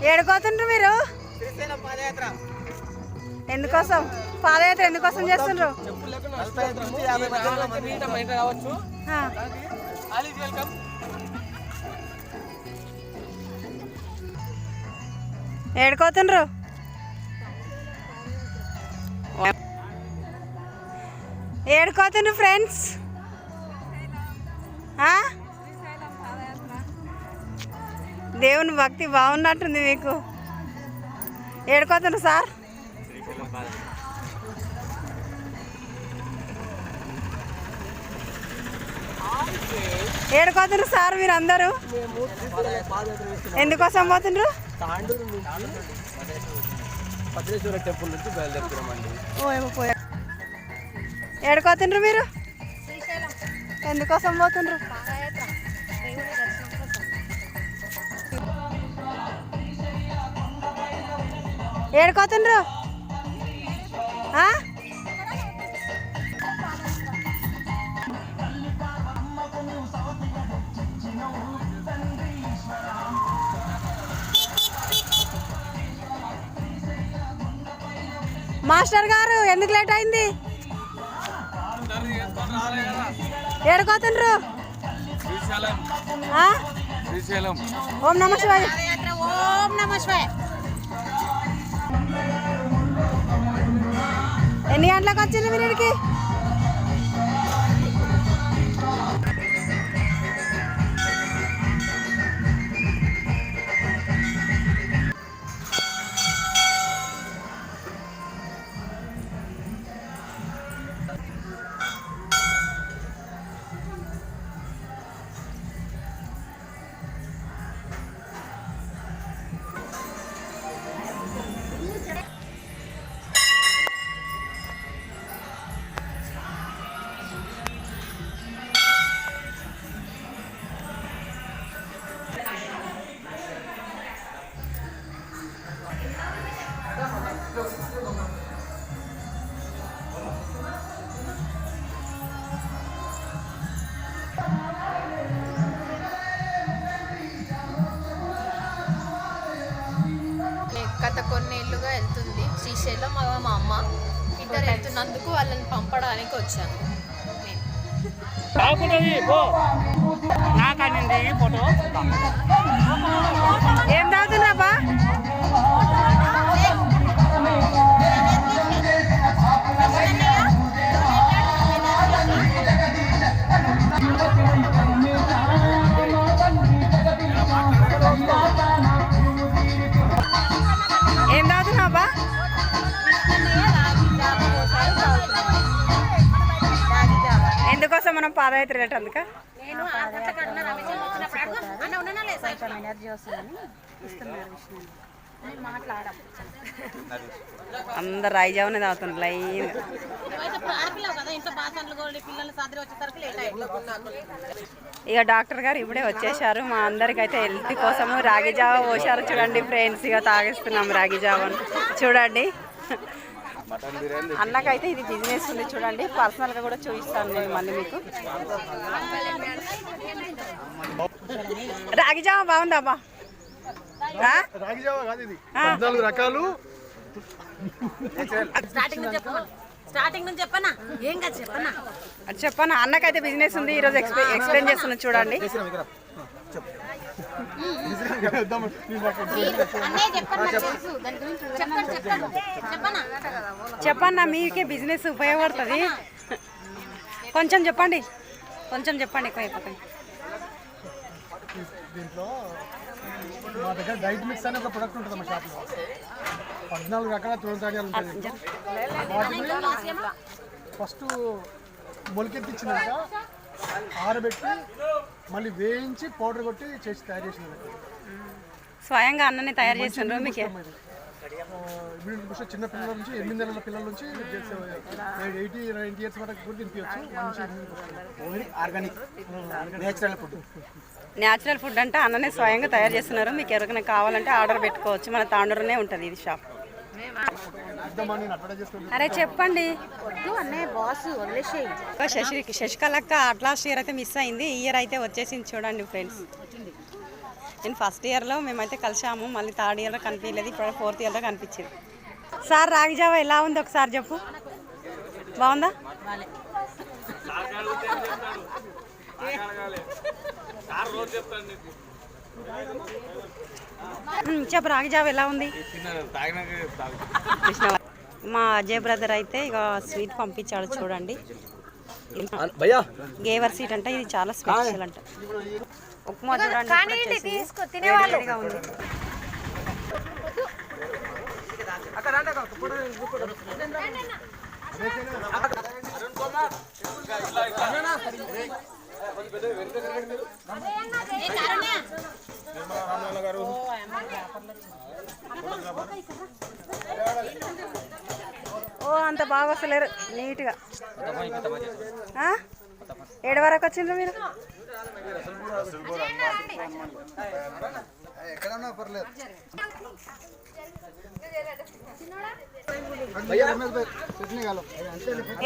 ఏడుకోతుండ్రు మీరు? ఎందుకోసం పాదయాత్ర ఎందుకోసం చేస్తుండ్రు? ఏడుకోతుండ్రు? ఏడుకోతుండ్రు ఫ్రెండ్స్? దేవుని భక్తి బాగున్నట్టుంది మీకు. ఏడుకోతుండ్రు సార్? ఏడుకోతుండ్రు సార్ మీరు అందరూ? ఎందుకోసం పోతుండ్రు? ఏడుకోతుండ్రు మీరు? ఎందుకోసం పోతుండ్రు? ఏడుకోతుండ్రు? మాస్టర్ గారు ఎందుకు లేట్ అయింది? ఏడుకోతుండ్రు? ఓం నమ శివాయ. ఓం నమ శివాయ. ఎన్ని గంటలకు వచ్చింది మీరు ఇక్కడికి? గత కొన్నేళ్ళుగా వెళ్తుంది శ్రీశైలం. మా అమ్మ ఇద్దరు వెళ్తున్నందుకు వాళ్ళని పంపడానికి వచ్చాను. ఏం తాగుతున్నావా? ఏం తాగుతున్నావా? ఎందుకోసం మనం పాదయాత్ర వెళ్ళేటందుక? ఎనర్జీ వస్తుందని ఇస్తున్నారు. అందరు రాయిజావనే తాగుతున్నారు లైన్. ఇక డాక్టర్ గారు ఇప్పుడే వచ్చేసారు. మా అందరికైతే హెల్త్ కోసము రాగి జావ పోసారు. చూడండి ఫ్రెండ్స్, ఇక తాగిస్తున్నాం రాగి జావను. చూడండి అన్నకైతే ఇది బిజినెస్ ఉంది. చూడండి పర్సనల్గా కూడా చూపిస్తాను నేను మళ్ళీ మీకు. రాగి జావ బాగుందా అబ్బా? రాగి జావ కాదు ఇది, 14 రకాలు. చెప్పనా? అన్నకైతే బిజినెస్ ఉంది. ఈరోజు ఎక్స్ప్లెయిన్ చేస్తున్నా చూడండి. చెప్పన్నా, మీకే బిజినెస్ ఉపయోగపడుతుంది. కొంచెం చెప్పండి, ఎక్కువ అయిపోతుంది. దీంట్లో మా దగ్గర డైట్ మిక్స్ అనే ఒక ప్రొడక్ట్ ఉంటుంది మా షాప్లో. 14 రకాల తోలుతాడియాలు ఉంటుంది. వాటిని ఫస్ట్ మొలకెత్తిచ్చినాక ఆరబెట్టి మళ్ళీ వేయించి పౌడర్ కొట్టి చేసి తయారు చేసినది. స్వయంగా అన్ననే తయారు చేసినారు. మీకు చిన్న పిల్లల నుంచి 8 నెలల పిల్లల నుంచి 80-90 ఇయర్స్ వరకు కూడా తినిపించవచ్చు. ఆర్గానిక్ న్యాచురల్ ఫుడ్ అంటే అన్ననే స్వయంగా తయారు చేస్తున్నారు. మీకు ఎవరికైనా కావాలంటే ఆర్డర్ పెట్టుకోవచ్చు. మన తాండూరునే ఉంటుంది ఇది షాప్. అరే చెప్పండి. శశికళక్క అట్లాస్ట్ ఇయర్ అయితే మిస్ అయింది. ఈ ఇయర్ అయితే వచ్చేసింది. చూడండి ఫ్రెండ్స్, నేను ఫస్ట్ ఇయర్లో మేమైతే కలిసాము, మళ్ళీ థర్డ్ ఇయర్లో కనిపించలేదు, ఇప్పుడు ఫోర్త్ ఇయర్లో కనిపించింది. సార్ రాగి జావ ఎలా ఉంది ఒకసారి చెప్పు, బాగుందా? చెప్పు రాగి జావ ఎలా ఉంది? మా అజయ్ బ్రదర్ అయితే ఇక స్వీట్ పంపించాడు చూడండి, గేవర్ సీట్ అంట, ఇది చాలా స్పెషల్ అంట. ఉప్మా చూడండి వేడిగా ఉంది. ఓ అంత బాగా వస్తలేరు నీట్గా. 7 వరకు వచ్చిండ్రు మీరు?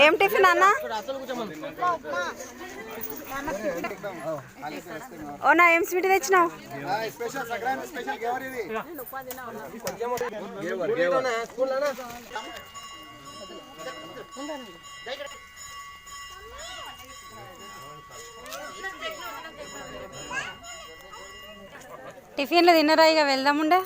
ఏం టిఫిన్ అన్న? ఓనా ఏం స్వీట్ తెచ్చినావు? టిఫిన్లు తిన్నరా? ఇక వెళ్దాముండే.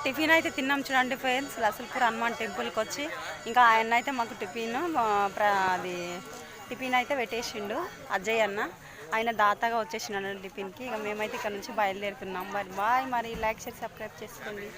టిఫిన్ అయితే తిన్నాం చూడండి ఫ్రెండ్స్, లసల్పూర్ హనుమాన్ టెంపుల్కి వచ్చి. ఇంకా ఆయన అయితే మాకు టిఫిన్ అయితే పెట్టేసిండు అజయ్ అన్న, ఆయన దాతగా వచ్చేసిండు టిఫిన్కి. ఇక మేమైతే ఇక్కడ నుంచి బయలుదేరుతున్నాం. మరి బాయ్, మరి లైక్ చేసి సబ్స్క్రైబ్ చేసుకోండి.